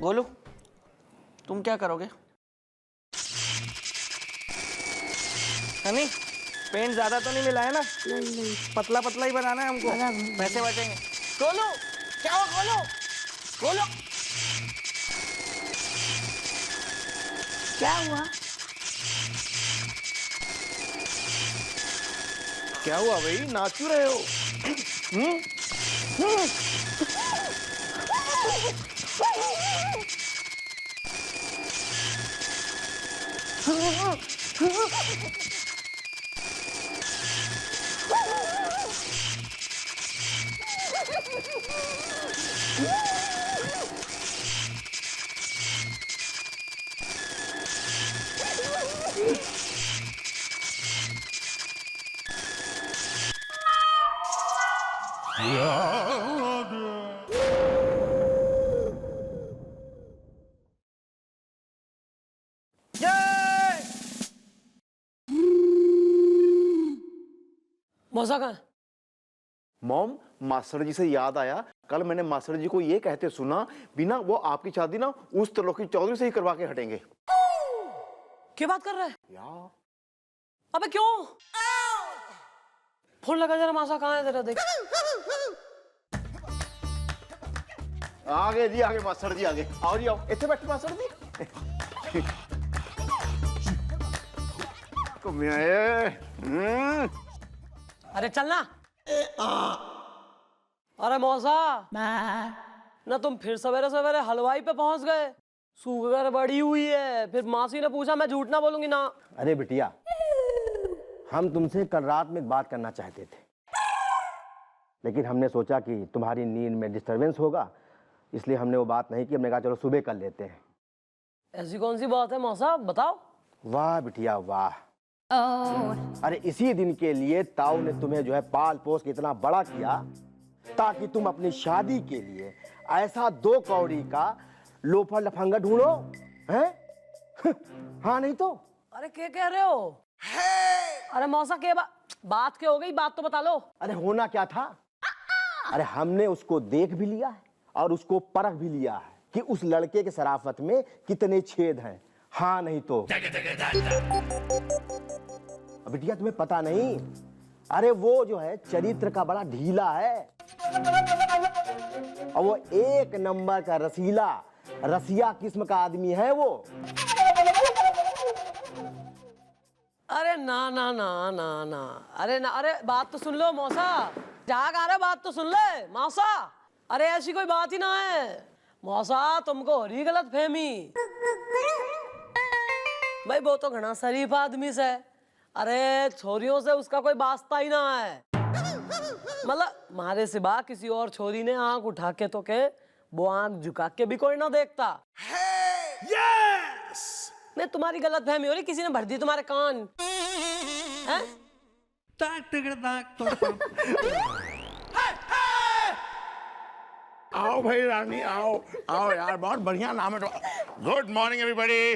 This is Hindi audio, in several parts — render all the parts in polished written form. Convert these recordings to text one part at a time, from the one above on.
गोलू, तुम क्या करोगे? हनी, पेंट ज्यादा तो नहीं मिला है ना? नहीं। पतला पतला ही बनाना है हमको, पैसे बचेंगे। गोलू, क्या हुआ गोलू? गोलू, क्या हुआ? क्या हुआ भाई, नाच क्यों रहे हो? मौसा कहाँ है? मॉम, मास्टर जी से याद आया, कल मैंने मास्टर जी को ये कहते सुना, बिना वो आपकी शादी ना उस त्रिलोकी चौधरी से ही करवा के हटेंगे। क्या बात कर रहा है? यार अबे क्यों? फोन लगा जरा, मौसा कहाँ है तेरा, देख। आगे जी, आगे मास्टर जी, आगे आओ जी, आओ इतने बैठे मास्टर जी। कम आए। अरे चलना। अरे मौसा, ना तुम फिर सवेरे सवेरे हलवाई पे पहुंच गए। शुगर बढ़ी हुई है। फिर मासी ने पूछा, मैं झूठ ना बोलूंगी ना। अरे बिटिया, हम तुमसे कल रात में एक बात करना चाहते थे, लेकिन हमने सोचा कि तुम्हारी नींद में डिस्टरबेंस होगा, इसलिए हमने वो बात नहीं की। हमने कहा चलो सुबह कर लेते हैं। ऐसी कौन सी बात है मौसा, बताओ। वाह बिटिया वाह। अरे इसी दिन के लिए ताऊ ने तुम्हें जो है पाल पोस के इतना बड़ा किया, ताकि तुम अपनी शादी के लिए ऐसा 2 कौड़ी का लोफर लफंगा ढूंढो, हैं? हाँ नहीं तो। अरे क्या कह रहे हो? अरे मौसा के बात क्या हो गई, बात तो बता लो। अरे होना क्या था, अरे हमने उसको देख भी लिया है और उसको परख भी लिया है कि उस लड़के के शराफत में कितने छेद हैं। हाँ नहीं तो। बिटिया तुम्हें पता नहीं, अरे वो जो है चरित्र का बड़ा ढीला है, और वो 1 नंबर का रसिया किस्म का आदमी है वो। अरे ना ना ना ना ना, अरे ना, अरे बात तो सुन लो मौसा। जाग आ रहा, बात तो सुन ले मौसा। अरे ऐसी कोई बात ही ना है मौसा, तुमको हो रही गलत फहमी। भाई वो तो घना शरीफ आदमी से, अरे छोरियों से उसका कोई वास्ता ही ना है। मतलब मारे सिवा किसी और छोरी ने आंख उठा के तो के वो आंख झुका के भी कोई ना देखता। यस! नहीं, तुम्हारी गलत फहमी हो रही, किसी ने भर दी तुम्हारे कान। हैं? आओ भाई रानी, आओ आओ यार, बहुत बढ़िया नाम है। Good morning everybody.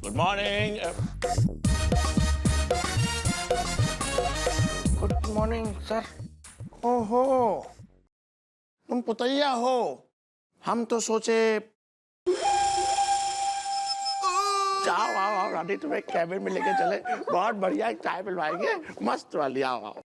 Good morning. Good morning sir. ओहो, तुम पुतैया हो। हम तो सोचे आओ आओ आओ रानी, तुम्हें कैबिन में लेके चले, बहुत बढ़िया चाय पिलवाएंगे, मस्त वाली। आओ आओ।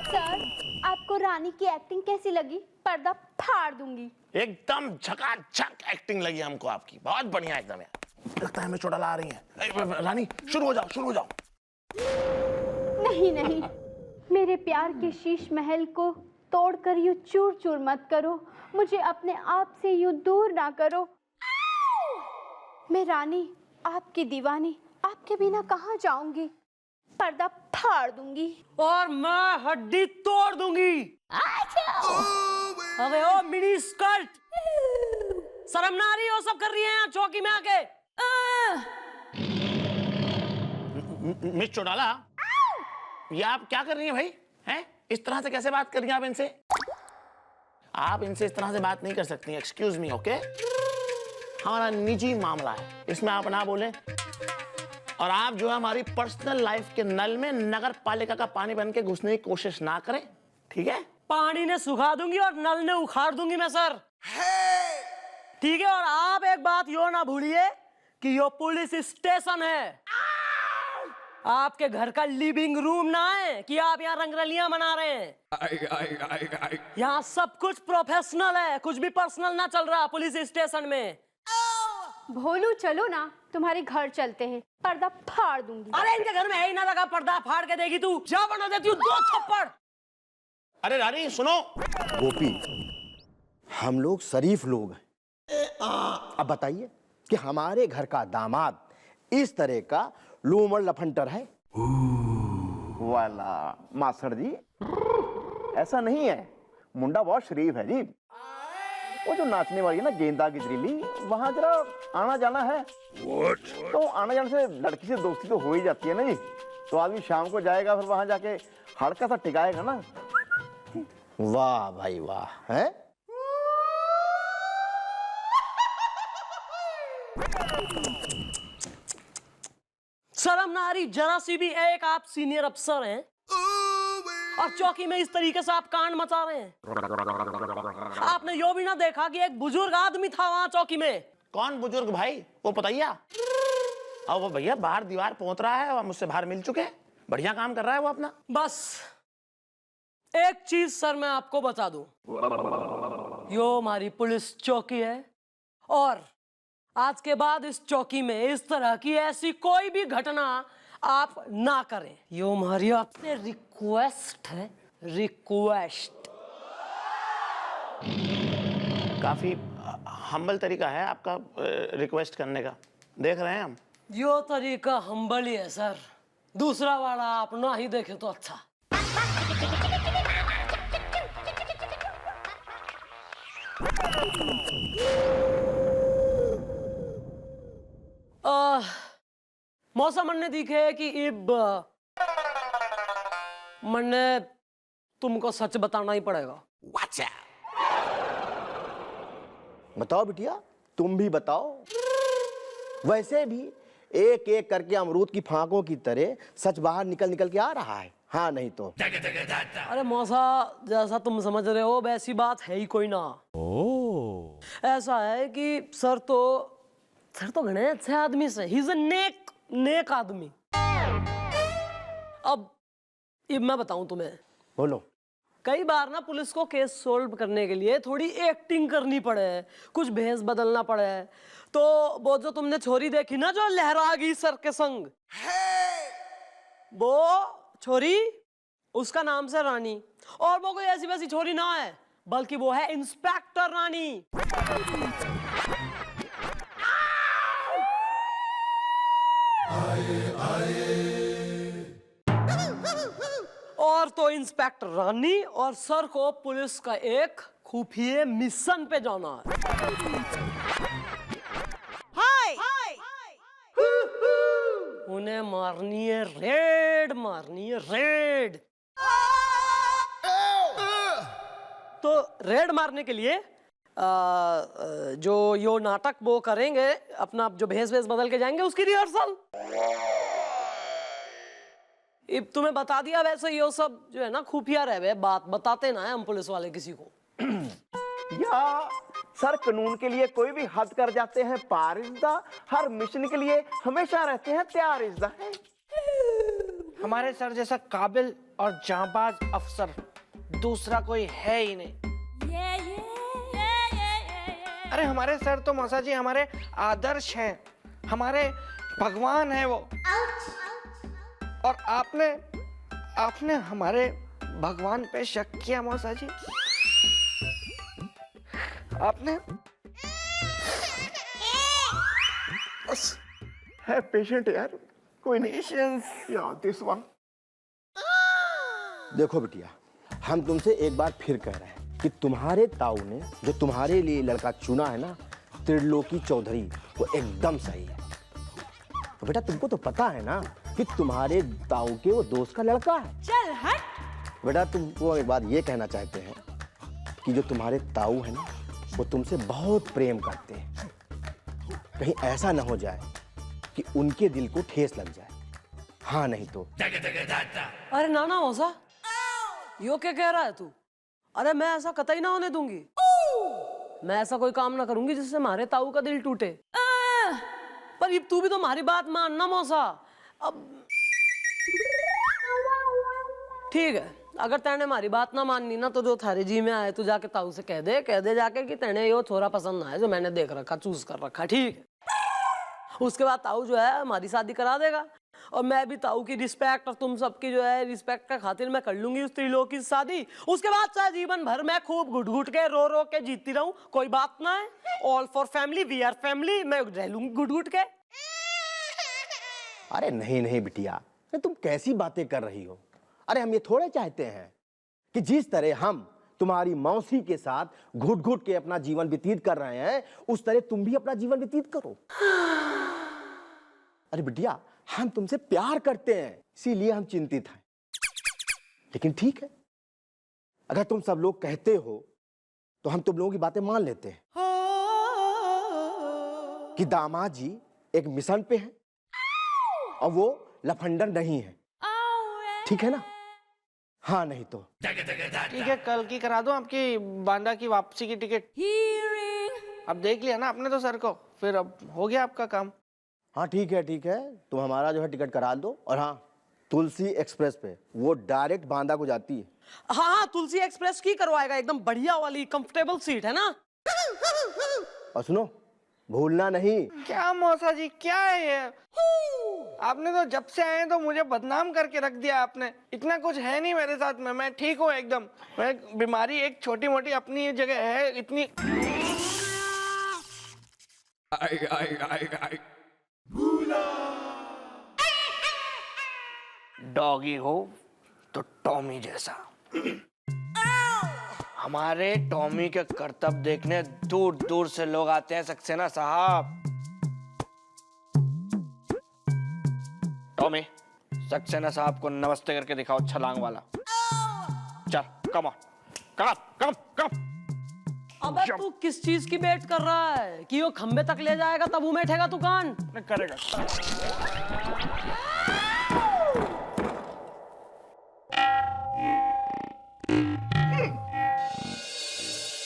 सर, आपको रानी की एक्टिंग कैसी लगी? पर्दा फाड़ दूंगी। एकदम झकाझक एक्टिंग लगी हमको आपकी, बहुत बढ़िया एकदम यार। लगता है हमें चुड़ैल आ रही है। रानी शुरू हो जाओ, शुरू हो जाओ। नहीं नहीं, मेरे प्यार के शीश महल को तोड़कर यूं चूर चूर मत करो, मुझे अपने आप से यूं दूर ना करो। मैं रानी, आपकी दीवानी, आपके बिना कहाँ जाऊंगी? पर्दा फाड़ दूंगी और मैं हड्डी तोड़ दूंगी। अबे ओ मिनी स्कर्ट, शर्म ना आ रही हो सब कर रही है यहाँ चौकी में आके? मिस चौटाला, ये आप क्या कर रही हैं भाई? हैं? इस तरह से कैसे बात कर रही हैं आप इनसे? आप इनसे इस तरह से बात नहीं कर सकती। Excuse me, okay? हमारा निजी मामला है, इसमें आप ना बोलें। और आप जो है हमारी पर्सनल लाइफ के नल में नगर पालिका का पानी बन के घुसने की कोशिश ना करें, ठीक है? पानी ने सुखा दूंगी और नल ने उखाड़ दूंगी मैं सर। ठीक है, और आप एक बात यो ना भूलिए कि यो पुलिस स्टेशन है, आपके घर का लिविंग रूम ना है कि आप यहाँ रंगरलियां मना रहे हैं। यहाँ सब कुछ प्रोफेशनल है, कुछ भी पर्सनल ना चल रहा पुलिस स्टेशन में। भोलू चलो ना, तुम्हारे घर चलते हैं, पर्दा फाड़ दूंगी। अरे इनके घर में है ही ना लगा पर्दा, फाड़ के देगी तू? जा बना देती हूँ 2 थप्पड़। अरे रानी सुनो। गोपी, हम लोग शरीफ लोग हैं। अब बताइए कि हमारे घर का दामाद इस तरह का लूमड़ लफंटर है? वाला मास्टर जी, ऐसा नहीं है, मुंडा बहुत शरीफ है जी। वो जो नाचने वाली है ना गेंदा गिजरीली, वहां जरा आना जाना है। तो आना जाने से लड़की से दोस्ती तो हो ही जाती है ना जी। तो आदमी शाम को जाएगा, फिर वहां जाके हड़का सा टिकाएगा ना। वाह भाई वाह, है? शर्म ना आ रही जरा सी भी? एक आप सीनियर अफसर हैं और चौकी में इस तरीके से आप कांड मचा रहे हैं। आपने यो भी ना देखा कि एक बुजुर्ग आदमी था वहां चौकी में? कौन बुजुर्ग भाई? वो बताइए। अब वो भैया बाहर दीवार पहुंच रहा है और मुझसे बाहर मिल चुके हैं, बढ़िया काम कर रहा है वो अपना। बस एक चीज सर मैं आपको बता दूं, यो हमारी पुलिस चौकी है और आज के बाद इस चौकी में इस तरह की ऐसी कोई भी घटना आप ना करें। यो हमारी आपसे रिक्वेस्ट है, रिक्वेस्ट। काफी हम्बल तरीका है आपका रिक्वेस्ट करने का, देख रहे हैं हम। यो तरीका हम्बल ही है सर, दूसरा वाला आप ना ही देखे तो अच्छा। मौसम मन्ने दिखे कि इब मन्ने तुमको सच बताना ही पड़ेगा। बताओ बिटिया, तुम भी बताओ। वैसे भी एक एक करके अमरूद की फांकों की तरह सच बाहर निकल निकल के आ रहा है। हाँ नहीं तो? अरे मौसा, जैसा तुम समझ रहे हो वैसी बात है ही कोई ना। ऐसा है कि सर तो घने अच्छे आदमी से, ही इज अ नेक आदमी। अब मैं बताऊं तुम्हें, बोलो। कई बार ना पुलिस को केस सोल्व करने के लिए थोड़ी एक्टिंग करनी पड़े, कुछ भेस बदलना पड़े। तो वो जो तुमने छोरी देखी ना जो लहरा गई सर के संग, वो छोरी उसका नाम से रानी, और वो कोई ऐसी वैसी छोरी ना है, बल्कि वो है इंस्पेक्टर रानी। और तो इंस्पेक्टर रानी और सर को पुलिस का एक खुफिया मिशन पे जाना है। उन्हें मारनी है रेड, मारनी है रेड। तो रेड मारने के लिए जो यो नाटक वो करेंगे, अपना जो भेस बदल के जाएंगे, उसकी रिहर्सल अब तुम्हें बता दिया। वैसे यो सब जो है ना खुफिया रहे, बात बताते ना है हम पुलिस वाले किसी को। या सर कानून के लिए कोई भी हद कर जाते हैं पार इज़्दा, हर मिशन के लिए हमेशा रहते हैं तैयार इज़्दा। हमारे सर जैसा काबिल और जांबाज अफसर दूसरा कोई है ही नहीं। अरे हमारे सर तो मौसा जी हमारे आदर्श हैं, हमारे भगवान हैं वो। और आपने हमारे भगवान पे शक किया मौसा जी? आपने है पेशेंट यार, कोई नहीं। यार दिस वन। देखो बिटिया, हम तुमसे एक बार फिर कह रहे हैं कि तुम्हारे ताऊ ने जो तुम्हारे लिए लड़का चुना है ना, त्रिलोकी चौधरी, वो एकदम सही है। तो बेटा तुमको तो पता है ना कि कि तुम्हारे ताऊ के वो दोस्त का लड़का है। चल हट। बेटा तुमको एक बात ये कहना चाहते हैं कि जो तुम्हारे ताऊ है ना वो तुमसे बहुत प्रेम करते हैं। कहीं ऐसा ना हो जाए कि उनके दिल को ठेस लग जाए। हाँ नहीं तो। अरे ना ना मौसा, यो क्या कह रहा है तू? अरे मैं ऐसा कतई ना होने दूंगी। मैं ऐसा कोई काम ना करूंगी जिससे हमारे ताऊ का दिल टूटे। पर तू भी तो हमारी बात मान ना मौसा। अब ठीक है, अगर तेने हमारी बात ना माननी ना तो जो थारे जी में आए तू जाके ताऊ से कह दे जाके कि तेने यो छोरा पसंद ना है जो मैंने देख रखा, चूज कर रखा, ठीक है। उसके बाद ताऊ जो है हमारी शादी करा देगा और मैं भी ताऊ की रिस्पेक्ट और तुम सबकी जो है रिस्पेक्ट का खातिर मैं कर लूंगी उस त्रिलोक की शादी। उसके बाद चाहे जीवन भर मैं खूब घुट घुट के रो के जीती रहूं, कोई बात ना है। All for family, we are family. मैं रह लूंगी घुट घुट के। अरे नहीं नहीं बिटिया, तुम कैसी बातें कर रही हो? अरे हम ये थोड़े चाहते हैं कि जिस तरह हम तुम्हारी मौसी के साथ घुट घुट के अपना जीवन व्यतीत कर रहे हैं उस तरह तुम भी अपना जीवन व्यतीत करो। अरे बिटिया, हम तुमसे प्यार करते हैं इसीलिए हम चिंतित हैं। लेकिन ठीक है, अगर तुम सब लोग कहते हो तो हम तुम लोगों की बातें मान लेते हैं कि दामाद जी एक मिशन पे हैं और वो लफंडर नहीं है। ठीक है ना? हाँ नहीं तो। ठीक है, कल की करा दो आपकी बांदा की वापसी की टिकट। अब देख लिया ना आपने तो सर को, फिर अब हो गया आपका काम। हाँ ठीक है तुम हमारा जो है टिकट करा दो। और हाँ, तुलसी एक्सप्रेस पे वो डायरेक्ट बांदा को जाती है। हाँ, तुलसी एक्सप्रेस की करवाएगा, एकदम बढ़िया वाली कंफर्टेबल सीट है ना। और सुनो, भूलना नहीं। क्या मौसा जी, क्या है ये? आपने तो जब से आए तो मुझे बदनाम करके रख दिया आपने। इतना कुछ है नहीं मेरे साथ में, मैं ठीक हूँ एकदम। मैं बीमारी एक छोटी मोटी अपनी जगह है, इतनी डॉगी हो तो टॉमी जैसा। हमारे टॉमी के करतब देखने दूर दूर से लोग आते हैं सक्सेना साहब। टॉमी, सक्सेना साहब को नमस्ते करके दिखाओ छलांग वाला। चल, कम ऑन, कम कम कम। अबे तू किस चीज की वेट कर रहा है कि वो खंबे तक ले जाएगा तब वो बैठेगा दुकान? करेगा।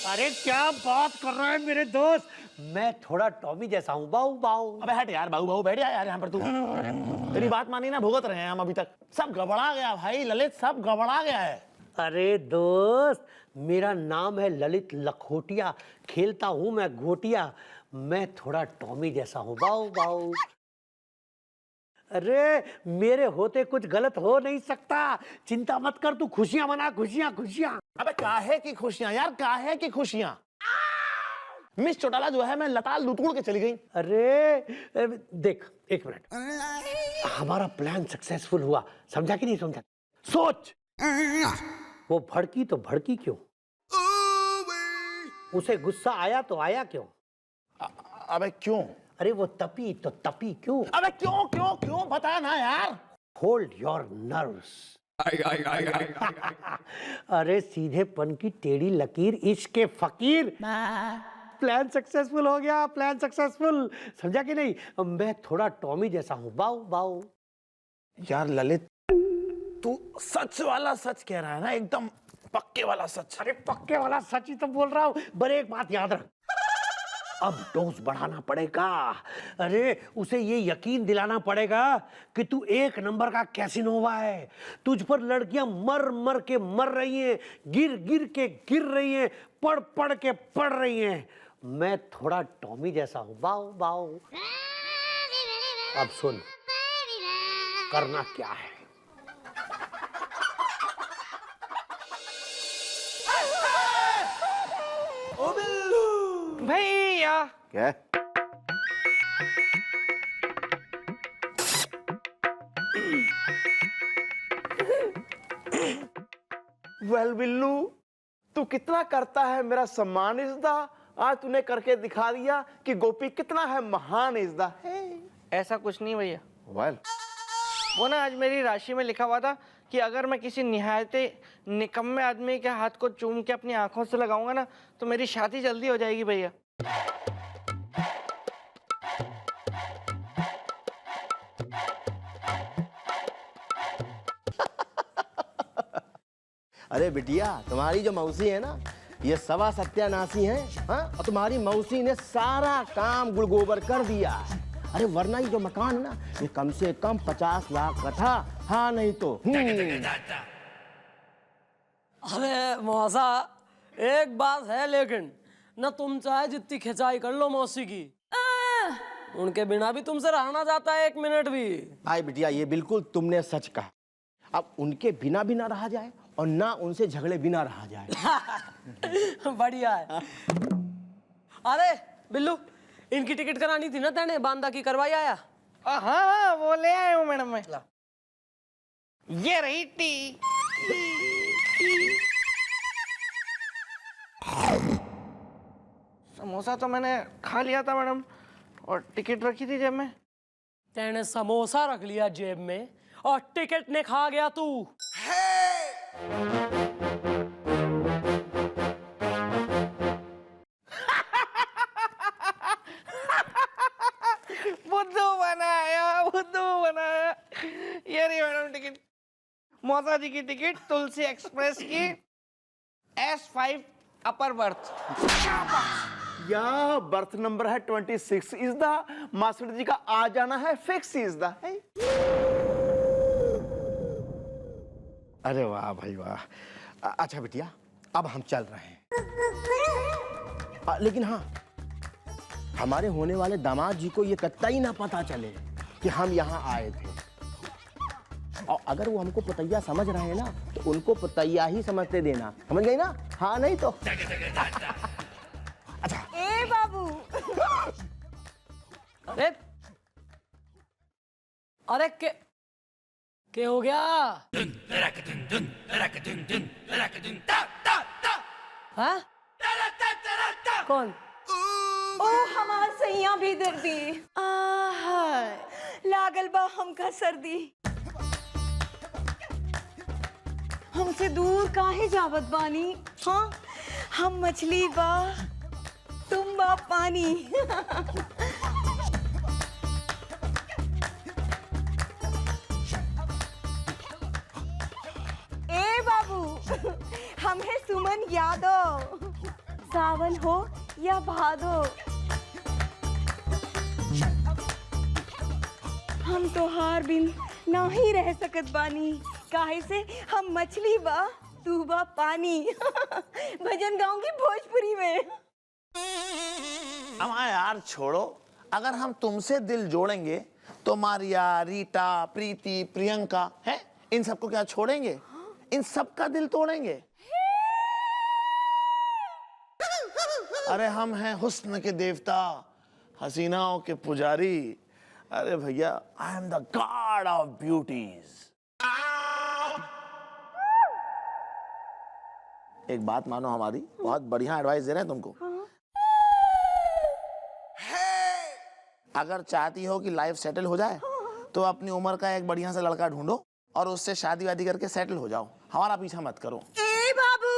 अरे क्या बात कर रहा है मेरे दोस्त, मैं थोड़ा टॉमी जैसा हूँ। बाऊ बाऊ। अबे हट यार, बाबू बाबू बैठ जा यार यहाँ पर तू। तेरी बात मानी ना, भुगत रहे हैं हम अभी तक। सब गड़बड़ा गया भाई ललित, सब गड़बड़ा गया है। अरे दोस्त, मेरा नाम है ललित लखोटिया, खेलता हूँ मैं गोटिया। मैं थोड़ा टॉमी जैसा हूँ। बाऊ बाऊ। अरे मेरे होते कुछ गलत हो नहीं सकता, चिंता मत कर, तू खुशियां मना, खुशियां खुशियां। अबे काहे की खुशियां यार, काहे की खुशियां? मिस चौटाला जो है मैं लताल लुतुड़ के चली गई। अरे देख एक मिनट, हमारा प्लान सक्सेसफुल हुआ, समझा कि नहीं समझा? सोच, वो भड़की तो भड़की क्यों? उसे गुस्सा आया तो आया क्यों? अबे क्यों? अरे वो तपी तो तपी क्यों? अबे क्यों क्यों क्यों बता ना यार। Hold your nerves. अरे सीधेपन की टेढ़ी लकीर, इश्क फकीर। प्लान सक्सेसफुल हो गया, प्लान सक्सेसफुल, समझा कि नहीं? मैं थोड़ा टॉमी जैसा हूँ। बाऊ बाऊ। यार ललित, तू सच वाला सच कह रहा है ना, एकदम पक्के वाला सच। अरे पक्के वाला सच ही तो बोल रहा हूँ। पर एक बात याद रख, अब डोज बढ़ाना पड़ेगा। अरे उसे ये यकीन दिलाना पड़ेगा कि तू एक नंबर का कैसिनोवा है। तुझ पर लड़कियां मर मर के मर रही हैं, गिर गिर के गिर रही हैं, पढ़ पढ़ के पढ़ रही हैं। मैं थोड़ा टॉमी जैसा हूँ। बाऊ बाऊ। अब सुन, करना क्या है? भैया क्या? वेल बिल्लू, तू कितना करता है मेरा सम्मान इज्दा। आज तूने करके दिखा दिया कि गोपी कितना है महान इज्दा है। ऐसा कुछ नहीं भैया। वेल, वो ना आज मेरी राशि में लिखा हुआ था कि अगर मैं किसी निहायते निकम्मे आदमी के हाथ को चूम के अपनी आंखों से लगाऊंगा ना तो मेरी शादी जल्दी हो जाएगी भैया। अरे बिटिया, तुम्हारी जो मौसी है ना, ये सवा सत्यानाशी है। हाँ, और तुम्हारी मौसी ने सारा काम गुड़ गोबर कर दिया। अरे वरना ये जो मकान है ना, ये कम से कम 50 लाख का था। हाँ नहीं तो अरे मौसा, एक बात है लेकिन न, तुम चाहे जितनी खिंचाई कर लो मौसी की, उनके बिना भी तुमसे रहा ना जाता है 1 मिनट भी। भाई बिटिया, ये बिल्कुल तुमने सच कहा। अब उनके बिना भी ना रहा जाए और ना उनसे झगड़े बिना रहा जाए। बढ़िया है। अरे बिल्लू, इनकी टिकट करानी थी ना तेने, बांदा की करवाई आया? हाँ हाँ, वो ले आया हूँ मैडम मैं। ये रही टी। समोसा तो मैंने खा लिया था मैडम, और टिकट रखी थी जेब में। तेने समोसा रख लिया जेब में और टिकट ने खा गया तू। बुद्धू बनाया, बुद्धू बनाया। ये रही मैडम टिकट, मौसा जी की टिकट, तुलसी एक्सप्रेस की S5 अपर बर्थ। या बर्थ नंबर है 26 इज द, मास्टर जी का आ जाना है फिक्स इज द है। अरे वाह भाई वाह। अच्छा बिटिया, अब हम चल रहे हैं। लेकिन हाँ, हमारे होने वाले दामाद जी को ये कतई ना पता चले कि हम यहाँ आए थे। और अगर वो हमको पतैया समझ रहे हैं ना, तो उनको पतैया ही समझते देना। समझ गई ना? हाँ नहीं तो। अच्छा। ए बाबू, अरे अरे के हो गया? हाँ? कौन? ओ हमार सैया भी दर्दी, लागल बा हमका सर्दी। हमसे दूर काहे जावत बानी? हाँ, हम मछली बा, तुम बा पानी। ए बाबू, हम है सुमन यादव, सावन हो या भादो, हम तोहार बिन ना ही रह सकत बानी। काहे से हम मछली बा, तू बा पानी। भजन गाऊंगी भोजपुरी में। अब हाँ यार छोड़ो, अगर हम तुमसे दिल जोड़ेंगे तो मारिया, रीटा, प्रीति, प्रियंका है, इन सबको क्या छोड़ेंगे? इन सबका दिल तोड़ेंगे। अरे हम हैं हुस्न के देवता, हसीनाओं के पुजारी। अरे भैया, I am the god of beauties. एक बात मानो हमारी, बहुत बढ़िया एडवाइस दे रहे हैं तुमको। अगर चाहती हो कि लाइफ सेटल हो जाए तो अपनी उम्र का एक बढ़िया सा लड़का ढूंढो और उससे शादी वादी करके सेटल हो जाओ। हमारा पीछा मत करो। ए बाबू,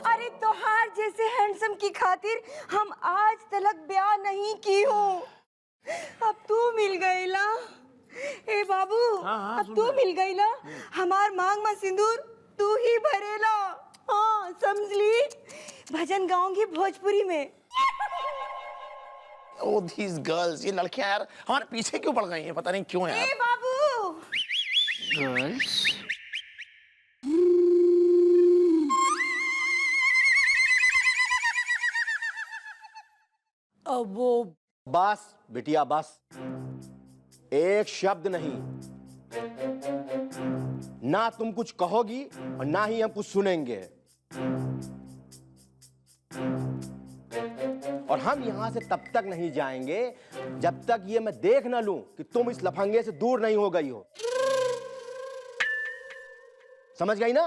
अरे तोहार जैसे हैंडसम की खातिर हम आज तक ब्याह नहीं की हूँ। अब तू मिल गईला। ए बाबू, अब तू मिल गईला। हमार मांग में सिंदूर तू ही भरेला। हाँ समझ ली। भजन गाऊंगी भोजपुरी में। Oh, these girls, ये लड़कियां यार हमारे पीछे क्यों पड़ गई हैं? पता नहीं क्यों यार। ए बाबू, गर्ल्स, अब वो बस बिटिया बस, एक शब्द नहीं। ना तुम कुछ कहोगी और ना ही हम कुछ सुनेंगे। और हम यहां से तब तक नहीं जाएंगे जब तक ये मैं देख ना लूं कि तुम इस लफंगे से दूर नहीं हो गई हो। समझ गई ना?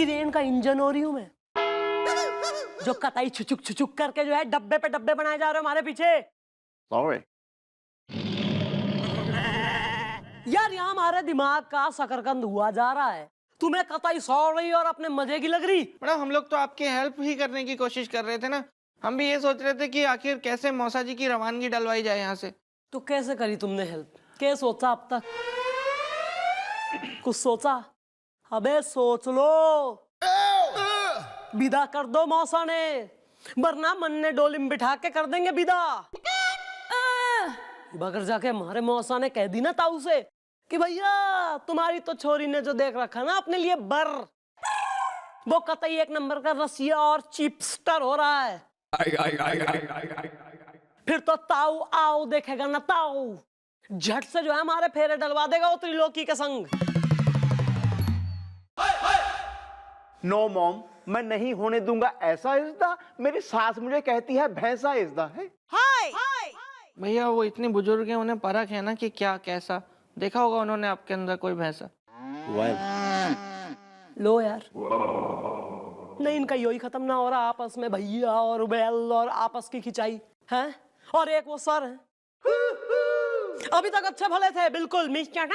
ट्रेन का इंजन हो रही हूं मैं, जो कतई छुचुक छुचुक करके जो है डब्बे पे डब्बे बनाए जा रहे हो हमारे पीछे। सॉरी। यार यहाँ हमारे दिमाग का शकरकंद हुआ जा रहा है, तुम्हें कतई सॉरी और अपने मजे की लग रही। मैडम हम लोग तो आपकी हेल्प ही करने की कोशिश कर रहे थे ना। हम भी ये सोच रहे थे कि आखिर कैसे मौसा जी की रवानगी डलवाई जाए यहाँ से। तो कैसे करी तुमने हेल्प? क्या सोचा अब तक? कुछ सोचा? अबे सोच लो, विदा कर दो मौसा ने, वरना मन ने डोली में बिठा के कर देंगे विदा। अगर जाके हमारे मौसा ने कह दी ना ताऊ से कि भैया तुम्हारी तो छोरी ने जो देख रखा ना अपने लिए बर, वो कतई एक नंबर का रसिया और चिपस्टर हो रहा है, फिर तो ताऊ आओ देखेगा ना ताऊ, झट से जो है हमारे फेरे डलवा देगा वो त्रिलोकी के संग। नो मॉम, मैं नहीं होने दूंगा ऐसा इज्दा। मेरी सास मुझे कहती है भैंसा इज्दा है। भैया वो इतनी बुजुर्ग है, उन्हें परख है ना कि क्या कैसा। देखा होगा उन्होंने आपके अंदर कोई भैंसा। लो यार, नहीं इनका यही खत्म ना हो रहा आपस में, भैया और बैल और आपस की खिंचाई है। और एक वो सर है, अभी तक अच्छे भले थे बिल्कुल मिस्टर,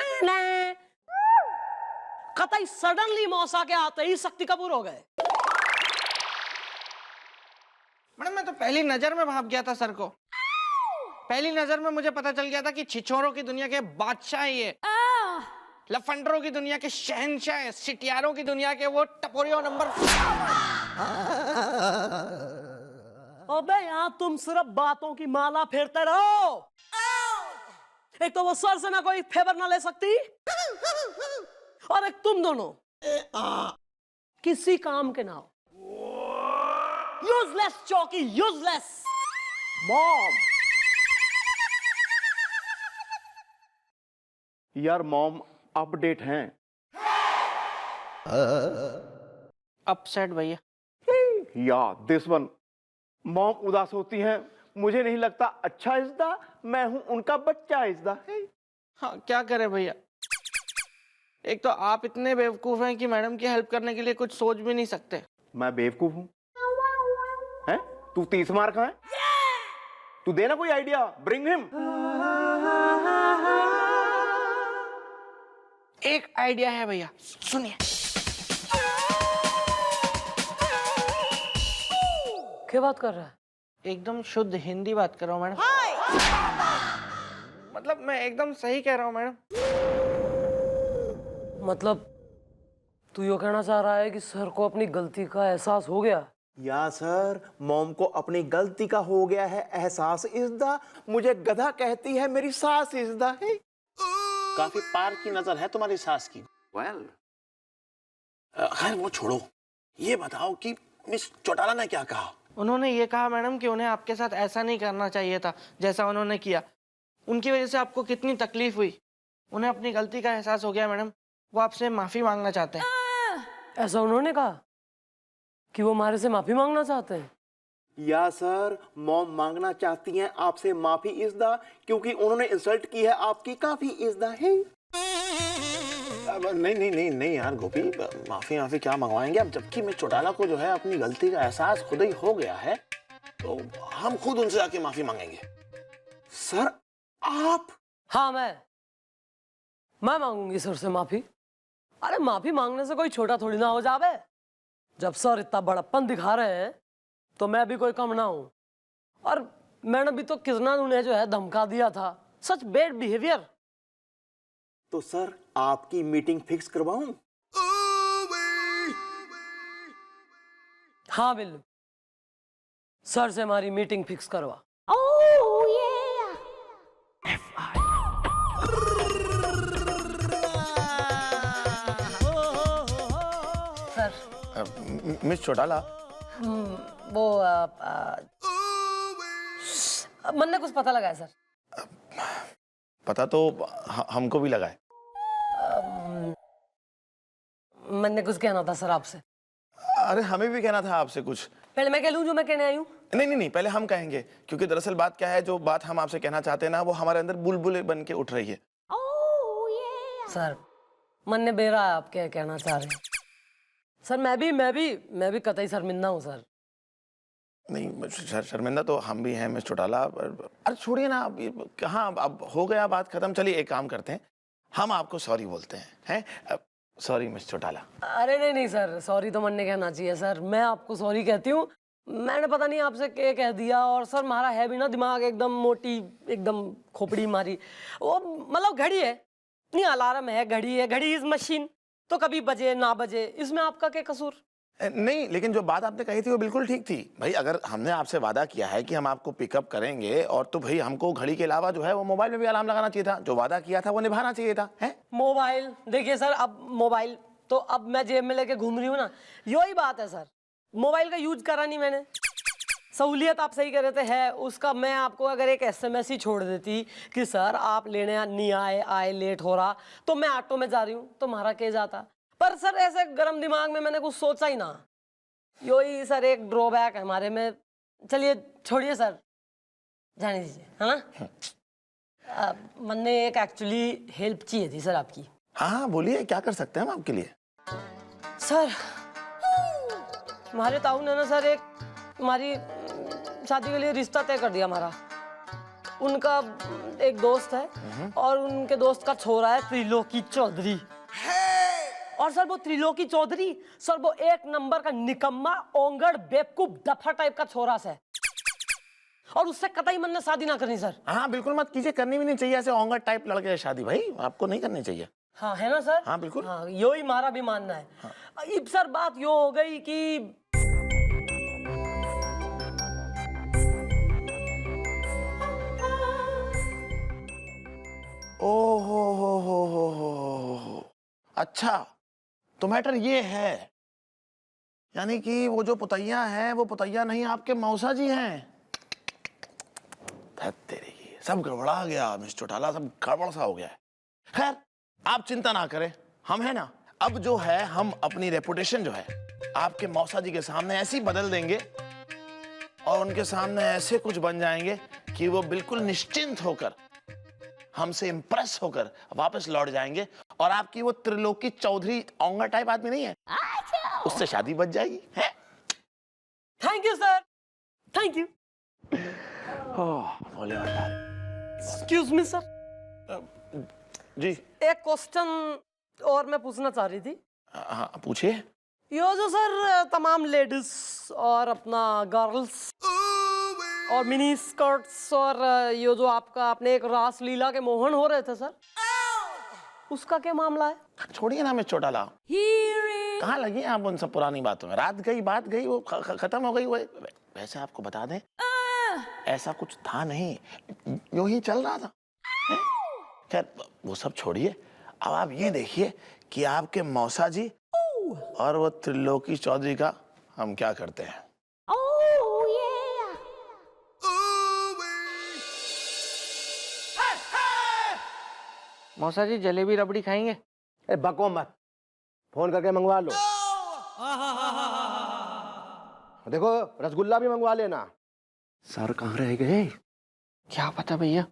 कतई सडनली मौसा के आते ही शक्ति कपूर हो गए। मैडम मैं तो पहली नजर में भाप गया था सर को। पहली नजर में मुझे पता चल गया था कि छिछोरों की दुनिया के बादशाह ये, लफंडरों की दुनिया के शहंशाह, सिटियारों की दुनिया के वो टपोरियों नंबर। अबे यहाँ तुम सिर्फ बातों की माला फेरते रहो। एक तो वो सर से ना कोई फेवर ना ले सकती, और एक तुम दोनों किसी काम के ना हो। यूजलेस चौकी, यूजलेस मॉम। यार मॉम अपडेट हैं। अपसेट भैया। या दिस वन। मॉम उदास होती हैं, मुझे नहीं लगता अच्छा इज्दा, मैं हूं उनका बच्चा इज्दा है। हाँ क्या करे भैया, एक तो आप इतने बेवकूफ हैं कि मैडम की हेल्प करने के लिए कुछ सोच भी नहीं सकते। मैं बेवकूफ हूं? हैं? तू 30 मार कहाँ है? तू देना कोई आइडिया, ब्रिंग हिम। एक आइडिया है भैया, सुनिए। क्या बात कर रहा है? एकदम शुद्ध हिंदी बात कर रहा हूँ मैडम। मतलब मैं एकदम सही कह रहा हूँ मैडम। मतलब तू यो कहना चाह रहा है कि सर को अपनी गलती का एहसास हो गया? या सर, मॉम को अपनी गलती का हो गया है एहसास इज्दा। मुझे गधा कहती है, मेरी सास इज्दा है। काफी पार की नजर है तुम्हारी सास की। खैर वो छोड़ो, ये बताओ कि मिस चौटाला ने क्या कहा? उन्होंने ये कहा मैडम कि उन्हें आपके साथ ऐसा नहीं करना चाहिए था जैसा उन्होंने किया। उनकी वजह से आपको कितनी तकलीफ हुई। उन्हें अपनी गलती का एहसास हो गया मैडम, वो आपसे माफी मांगना चाहते हैं। ऐसा उन्होंने कहा कि वो हमारे से माफी मांगना चाहते हैं? या सर, मॉम मांगना चाहती हैं आपसे माफी इज्दा, क्योंकि उन्होंने इंसल्ट की है आपकी, काफी इज्दा है। नहीं यार गोपी, माफी क्या मंगवाएंगे अब, जबकि मिस चौटाला को जो है अपनी गलती का एहसास खुद ही हो गया है, तो हम खुद उनसे आके माफी मांगेंगे। सर आप? हाँ मैं मांगूंगी सर से माफी। अरे माफी मांगने से कोई छोटा थोड़ी ना हो जावे। जब सर इतना बड़प्पन दिखा रहे हैं तो मैं भी कोई कम ना हूं। और मैंने भी तो कितना उन्हें जो है धमका दिया था, सच बैड बिहेवियर। तो सर आपकी मीटिंग फिक्स करवाऊं? हाँ बिल्लू, सर से हमारी मीटिंग फिक्स करवा। सर। मिस चौटाला, वो मन ने कुछ पता लगा है सर। पता तो हमको भी लगा है। मन ने कुछ कहना था सर आपसे। अरे हमें भी कहना था आपसे कुछ। पहले मैं कह लूं जो मैं कहने आई हूँ। नहीं, पहले हम कहेंगे, क्योंकि दरअसल बात क्या है, जो बात हम आपसे कहना चाहते हैं ना, वो हमारे अंदर बुलबुल बन के उठ रही है। सर मन ने बेरा आप क्या कहना चाह रहे हैं सर। मैं भी कतई शर्मिंदा हूँ सर। नहीं, शर्मिंदा तो हम भी हैं मिस चौटाला। अरे छोड़िए ना, अब कहाँ, अब हो गया, बात खत्म। चलिए एक काम करते हैं, हम आपको सॉरी बोलते हैं। Sorry miss Chautala. अरे नहीं सर, सॉरी तो मन ने कहना चाहिए सर। मैं आपको सॉरी कहती हूँ। मैंने पता नहीं आपसे क्या कह दिया। और सर हमारा है भी ना दिमाग एकदम मोटी, एकदम खोपड़ी मारी। वो मतलब घड़ी है नहीं, अलार्म है, घड़ी इज मशीन, तो कभी बजे ना बजे, इसमें आपका क्या कसूर। नहीं, लेकिन जो बात आपने कही थी वो बिल्कुल ठीक थी भाई। अगर हमने आपसे वादा किया है कि हम आपको पिकअप करेंगे, और तो भाई हमको घड़ी के अलावा जो है वो मोबाइल में भी अलार्म लगाना चाहिए था। जो वादा किया था वो निभाना चाहिए था। है मोबाइल, देखिए सर, अब मोबाइल तो अब मैं जेब में लेके घूम रही हूँ ना, यही बात है सर। मोबाइल का यूज करा नहीं मैंने। सहूलियत आप सही कह रहे थे है उसका। मैं आपको अगर एक SMS ही छोड़ देती कि सर आप लेने नहीं आए लेट हो रहा, तो मैं ऑटो में जा रही हूँ, तो हमारा केस आता। पर सर ऐसे गरम दिमाग में मैंने कुछ सोचा ही ना। यही सर एक ड्रॉबैक है हमारे में। चलिए छोड़िए सर, जाने दीजिए, है ना। मन ने एक एक्चुअली हेल्प चाहिए थी सर आपकी। हाँ, बोलिए, क्या कर सकते हैं हम आपके लिए। सर हमारे ताऊ ने ना सर एक हमारी शादी के लिए रिश्ता तय कर दिया हमारा। उनका एक दोस्त है और उनके दोस्त का छोरा है त्रिलोकी चौधरी। और सर वो त्रिलोकी चौधरी सर वो एक नंबर का निकम्मा, ओंगड़, बेवकूफ, डफा टाइप का छोरा है। और उससे कतई मन ने शादी ना करनी सर। हाँ बिल्कुल मत कीजिए, करनी भी नहीं चाहिए ऐसे ओंगर टाइप लड़के से शादी। भाई आपको नहीं करनी चाहिए। हाँ है ना सर। हाँ बिल्कुल। हाँ यही हमारा भी मानना है। हाँ। इब सर बात यो हो गई कि ओ हो। अच्छा, तो मैटर ये है, यानी कि वो जो पुतैया है वो पुतैया नहीं, आपके मौसा जी हैं। तेरी सब गड़बड़ा गया मिस चौटाला, सब गड़बड़ सा हो गया है। खैर आप चिंता ना करें, हम है ना। अब जो है हम अपनी रेपुटेशन जो है आपके मौसा जी के सामने ऐसी बदल देंगे और उनके सामने ऐसे कुछ बन जाएंगे कि वो बिल्कुल निश्चिंत होकर, हमसे इंप्रेस होकर वापस लौट जाएंगे। और आपकी वो त्रिलोकी चौधरी ओंगर टाइप आदमी नहीं है, उससे शादी बच जाएगी। है? Thank you sir, thank you. बोले एक्सक्यूज मी सर, जी। एक क्वेश्चन और मैं पूछना चाह रही थी। हाँ पूछिए। यो जो सर तमाम लेडीज और अपना गर्ल्स और मिनी स्कर्ट्स और ये जो आपने एक रास लीला के मोहन हो रहे थे सर, उसका क्या मामला है। छोड़िए ना मिस चौटाला, कहाँ लगी आप उन सब पुरानी बातों में। रात गई बात गई, वो खत्म हो गई। वो वैसे आपको बता दें, ऐसा कुछ था नहीं, यूं ही चल रहा था। खैर वो सब छोड़िए, अब आप ये देखिए कि आपके मौसा जी और वो त्रिलोकी चौधरी का हम क्या करते हैं। मौसा जी जलेबी रबड़ी खाएंगे? अरे बको मत, फोन करके मंगवा लो। देखो रसगुल्ला भी मंगवा लेना। सर कहाँ रह गए? क्या पता भैया।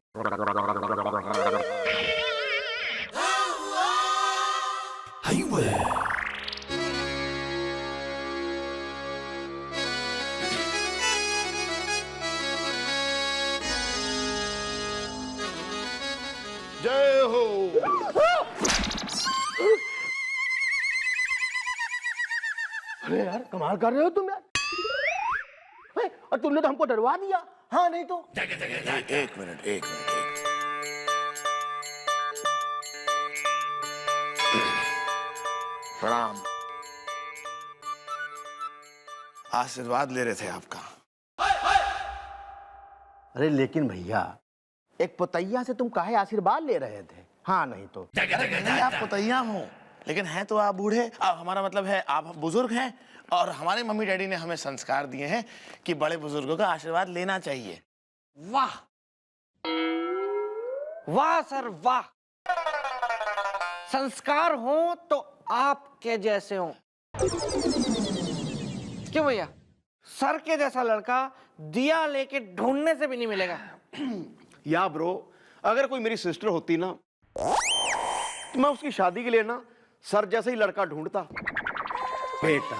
जय हो। अरे यार कमाल कर रहे हो तुम यार। और तुमने तो हमको डरवा दिया। हाँ नहीं तो। एक मिनट। प्रणाम। आशीर्वाद ले रहे थे आपका। अरे लेकिन भैया, एक पुतैया से तुम काहे आशीर्वाद ले रहे थे? हाँ नहीं तो। नहीं, आप पुतैया हो, लेकिन हैं तो आप बूढ़े, हमारा मतलब है आप बुजुर्ग हैं, और हमारे मम्मी डैडी ने हमें संस्कार दिए हैं कि बड़े बुजुर्गों का आशीर्वाद लेना चाहिए। वाह वाह सर वाह, संस्कार हो तो आपके जैसे हो। क्यों भैया, सर के जैसा लड़का दिया लेके ढूंढने से भी नहीं मिलेगा। या ब्रो, अगर कोई मेरी सिस्टर होती ना तो मैं उसकी शादी के लिए ना सर जैसा ही लड़का ढूंढता। बेटा,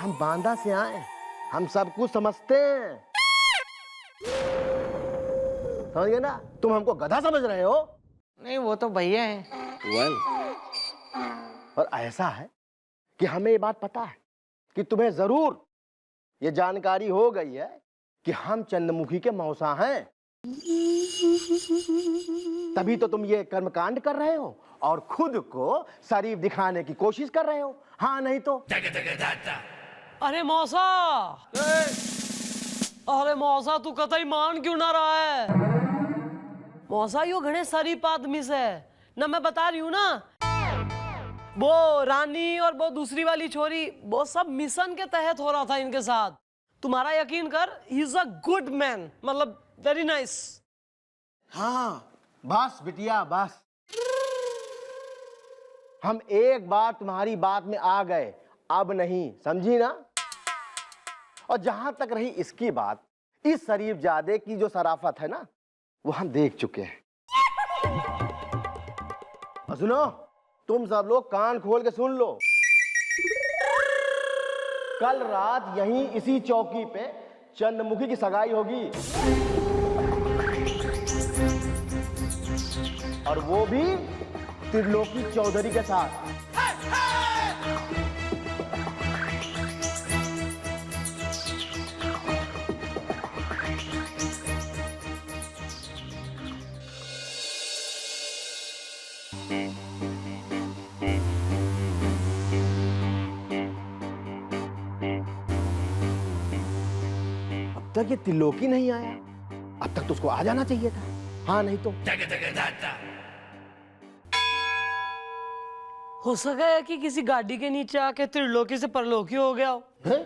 हम बांदा से आए, हम सब कुछ समझते हैं, समझ गए ना? तुम हमको गधा समझ रहे हो? नहीं, वो तो भैया है। वेल, और ऐसा है कि हमें ये बात पता है कि तुम्हें जरूर ये जानकारी हो गई है कि हम चंद्रमुखी के मौसा हैं, तभी तो तुम ये कर्मकांड कर रहे हो और खुद को शरीफ दिखाने की कोशिश कर रहे हो। हाँ नहीं तो? अरे मौसा, अरे मौसा तू कतई मान क्यों ना रहा है? मौसा यो घणे शरीफ आदमी से ना, मैं बता रही हूँ ना, वो रानी और वो दूसरी वाली छोरी, वो सब मिशन के तहत हो रहा था इनके साथ। तुम्हारा यकीन कर, he is a good man, मतलब वेरी नाइस। हाँ बस बिटिया बस, हम एक बार तुम्हारी बात में आ गए, अब नहीं, समझी ना? और जहां तक रही इसकी बात, इस शरीफ जादे की जो शराफत है ना, वो हम देख चुके हैं। और सुनो, तुम सब लोग कान खोल के सुन लो, कल रात यहीं इसी चौकी पे चंद्रमुखी की सगाई होगी, और वो भी त्रिलोकी चौधरी के साथ। अब तक ये त्रिलोकी नहीं आया, अब तक तो उसको आ जाना चाहिए था। हाँ नहीं तो? हो सका है कि किसी गाड़ी के नीचे आके त्रिलोकी से परलोकी हो गया हो। हैं?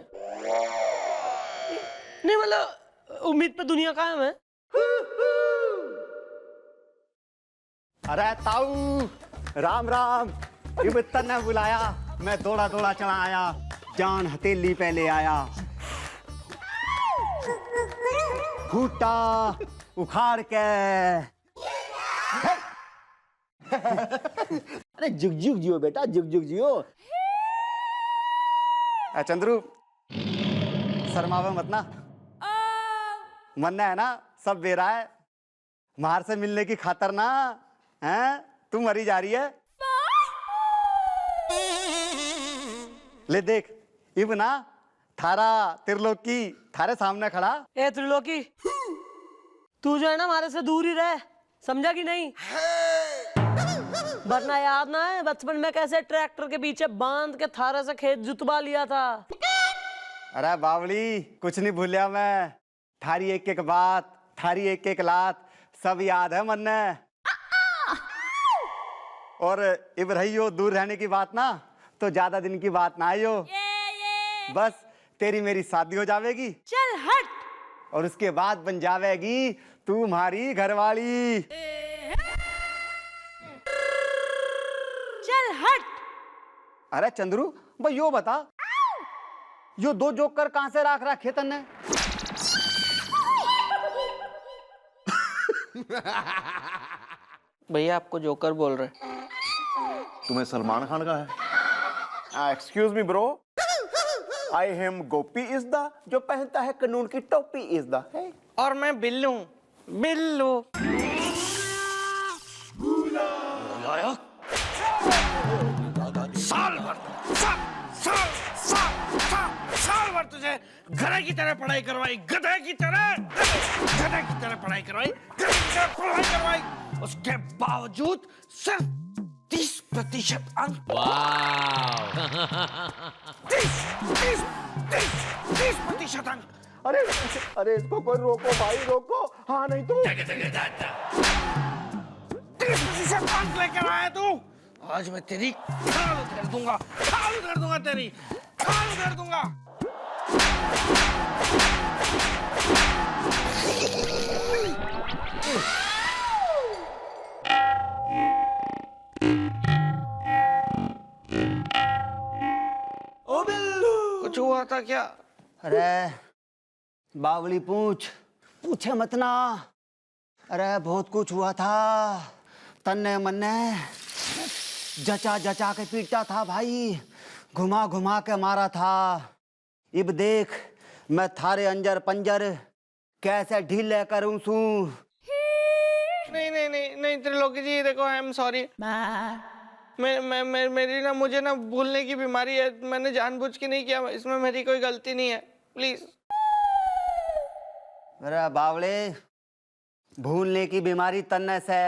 नहीं मतलब उम्मीद पे दुनिया कायम है। अरे ताऊ, राम राम। ये मित्र ने बुलाया, मैं दौड़ा दौड़ा चला आया, जान हथेली पे ले आया, खूटा उखाड़ के। अरे जुग जुग जियो बेटा, जुग जुग जियो। चंद्रू, शर्मावे मत ना, मरना है ना, सब बेरा है। मार से मिलने की खातर ना, हैं? तू मरी जा रही है। ले देख, इब ना थारा त्रिलोकी थारे सामने खड़ा। ए त्रिलोकी, तू जो है ना हमारे से दूर ही रह, समझा कि नहीं? वरना याद ना है बचपन में कैसे ट्रैक्टर के पीछे बांध के थारे से खेत जुतवा लिया था। अरे बावली, कुछ नहीं भूलिया मैं, थारी एक एक बात, थारी एक एक लात सब याद है मन ने। और इब रही हो दूर रहने की बात ना, तो ज्यादा दिन की बात ना आयो, बस तेरी मेरी शादी हो जाएगी। चल हट। और उसके बाद बन जाएगी तू हमारी घरवाली। चल हट। अरे चंद्रू भाई, यो बता, यो दो जोकर कहां से राख रहा खेतन ने? भैया आपको जोकर बोल रहे। तुम्हें सलमान खान का है? Excuse me bro, I am Gopi is the, जो पहनता है कानून की टोपी इज द। और मैं बिल्लू, बिल्लू। साल भर तुझे गधे की तरह पढ़ाई करवाई, गधे की तरह पढ़ाई करवाई, गधे की तरह पढ़ाई करवाई, उसके बावजूद सिर्फ 30% अंक। 30% अंक। अरे अरे इसको कोई रोको भाई, रोको। हाँ नहीं तो? 30% अंक लेकर आया तू, आज मैं तेरी खाल उधेड़ दूंगा, खाल उधेड़ दूंगा तेरी, खाल उधेड़ दूंगा। ओ बिल्लू, कुछ हुआ था क्या? अरे बावली पूछे मत ना। अरे बहुत कुछ हुआ था, तन्ने मन्ने जचा जचा के पीटा था भाई, घुमा घुमा के मारा था। इब देख मैं थारे अंजर पंजर कैसे ढीले करूं सू। नहीं नहीं नहीं नहीं त्रिलोकी जी, देखो आई एम सॉरी। मेरी ना, मुझे ना भूलने की बीमारी है, मैंने जानबूझ के नहीं किया, इसमें मेरी कोई गलती नहीं है, प्लीज। अरे बावले, भूलने की बीमारी तन्ने से,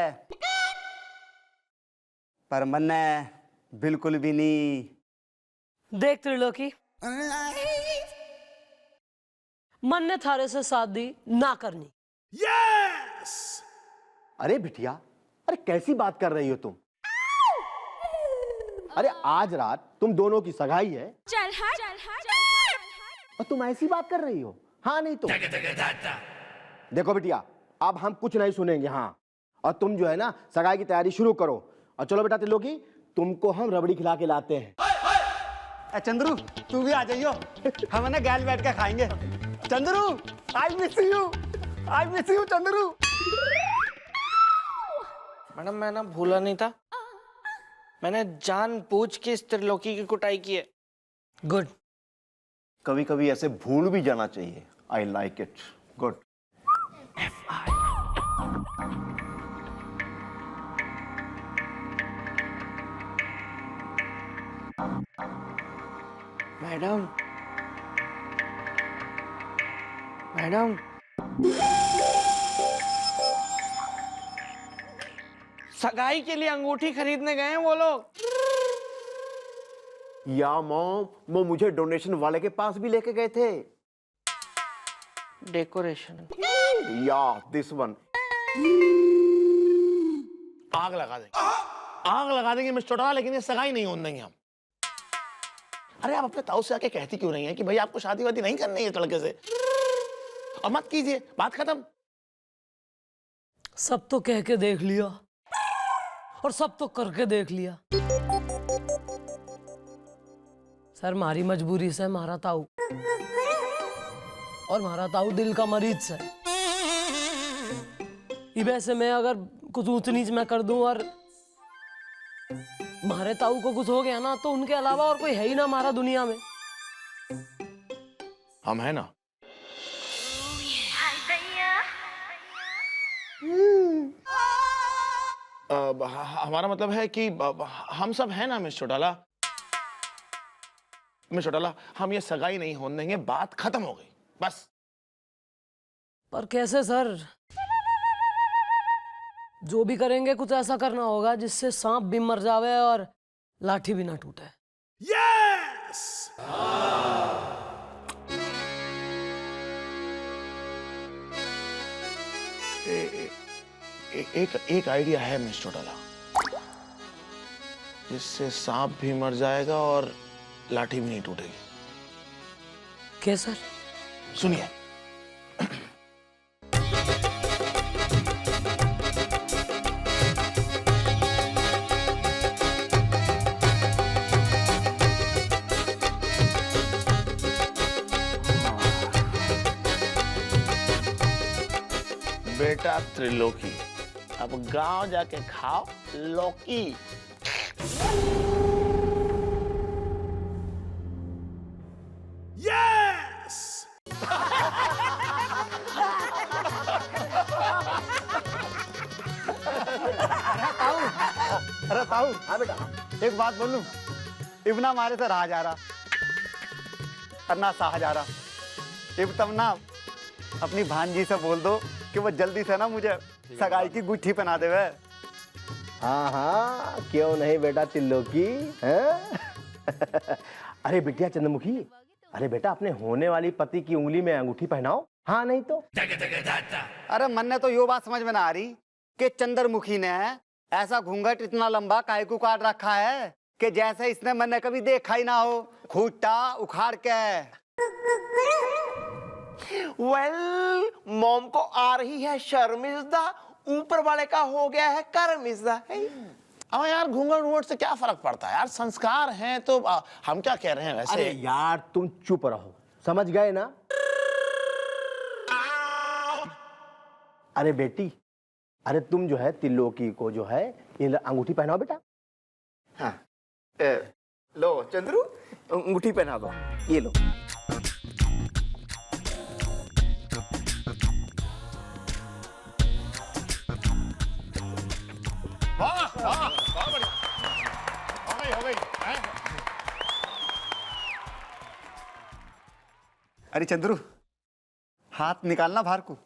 पर मन्ने बिल्कुल भी नहीं। देख त्रिलोकी, मन ने थारे से शादी ना करनी। अरे बिटिया, अरे कैसी बात कर रही हो तुम? अरे आज रात तुम दोनों की सगाई है और तुम ऐसी बात कर रही हो? हाँ नहीं तो देखो बिटिया, अब हम कुछ नहीं सुनेंगे। हाँ, और तुम जो है ना सगाई की तैयारी शुरू करो। और चलो बेटा त्रिलोकी, तुमको हम रबड़ी खिला के लाते हैं। चंद्रू तू भी आ जाइयो, हम ना गैल बैठ के खाएंगे। Chandru I miss you Chandru. Madam मैं ना भूला नहीं था, मैंने जानबूझ के इस त्रिलोकी की कुटाई की है। गुड। कभी कभी ऐसे भूल भी जाना चाहिए। I like it, good. Madam madam सगाई के लिए अंगूठी खरीदने गए हैं वो लोग। या मॉम, वो मुझे डोनेशन वाले के पास भी लेके गए थे। डेकोरेशन। या दिस वन। आग लगा देंगे, आग लगा देंगे मिस्टर चौटाला, लेकिन ये सगाई नहीं होने देंगे हम। अरे आप अपने ताऊ से आके कहती क्यों नहीं है कि भाई आपको शादी वादी नहीं करनी है लड़के से, और मत कीजिए, बात खत्म। सब तो कह के देख लिया और सब तो करके देख लिया। सर मारी मजबूरी से मारा ताऊ, और मारा ताऊ दिल का मरीज से। वैसे मैं अगर कुछ ऊंच नीच मैं कर दूं और मारे ताऊ को कुछ हो गया ना, तो उनके अलावा और कोई है ही ना हमारा दुनिया में। हम है ना। हमारा मतलब है कि हम सब है ना मिस चौटाला। मिस चौटाला, हम ये सगाई नहीं होने देंगे, बात खत्म हो गई बस। पर कैसे सर? जो भी करेंगे कुछ ऐसा करना होगा जिससे सांप भी मर जावे और लाठी भी ना टूटे। एक आइडिया है मिस चौटाला, जिससे सांप भी मर जाएगा और लाठी भी नहीं टूटेगी। क्या सर? सुनिए। बेटा त्रिलोकी, अब गांव जाके खाओ लौकी। अरे ताऊ, हाँ बेटा, एक बात बोलूं? इब ना हमारे से रहा जा रहा और ना सहा जा रहा। इब तब ना अपनी भांजी से बोल दो कि वो जल्दी से ना मुझे सगाई की गुट्ठी पहना देवे। हाँ हाँ, क्यों नहीं बेटा त्रिलोकी, हैं? अरे बिटिया चंद्रमुखी, अरे बेटा अपने होने वाली पति की उंगली में अंगूठी पहनाओ। हाँ नहीं तो। अरे मन ने तो यो बात समझ में ना आ रही कि चंद्रमुखी ने ऐसा घूंघट इतना लंबा काहे को काट रखा है कि जैसे इसने मैंने कभी देखा ही ना हो, खूंटा उखाड़ के। वेल, मॉम को आ रही है शर्मिंदा, ऊपर वाले का हो गया है कर्मिज़्दा। अब यार घूंघट वूंघट से क्या फर्क पड़ता है यार, संस्कार हैं तो हम क्या कह रहे हैं वैसे। अरे यार तुम चुप रहो, समझ गए ना? अरे बेटी, अरे तुम जो है त्रिलोकी को जो है ये अंगूठी पहनाओ बेटा। हाँ, लो चंद्रू, अंगूठी पहना दो, ये लो। वाह वाह, बहुत बढ़िया, हो गई हैं? अरे चंद्रू, हाथ निकालना बाहर को।